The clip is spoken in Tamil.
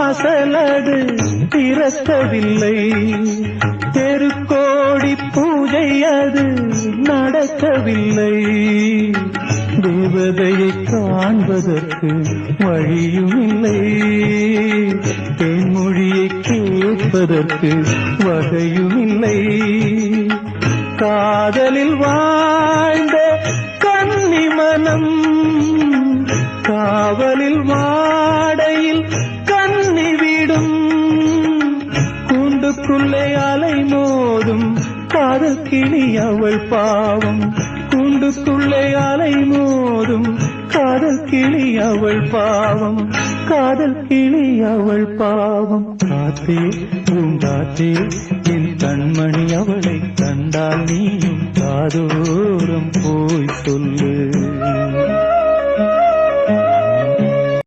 வாசலது திறக்கவில்லை, தெருக்கோடி பூஜை அது நடக்கவில்லை. தேவதையை காண்பதற்கு வழியும் இல்லை, தென்மொழியை கேட்பதற்கு வகையும் இல்லை. காதலில் வாழ்ந்த கன்னி மனம் காவலில் வாடையில் கன்னி விடும். கூண்டுக்குள்ளே அலை மோதும் காதல் கிளி அவள் பாவம், கூண்டுக்குள்ளே அலை மோதும் காதல் கிளி அவள் பாவம், காதல் கிளி அவள் பாவம். காத்தே பூங்காத்தே என் கண்மணி அவளை கண்டால் நீயும் காதோரம் போய் சொல்லு.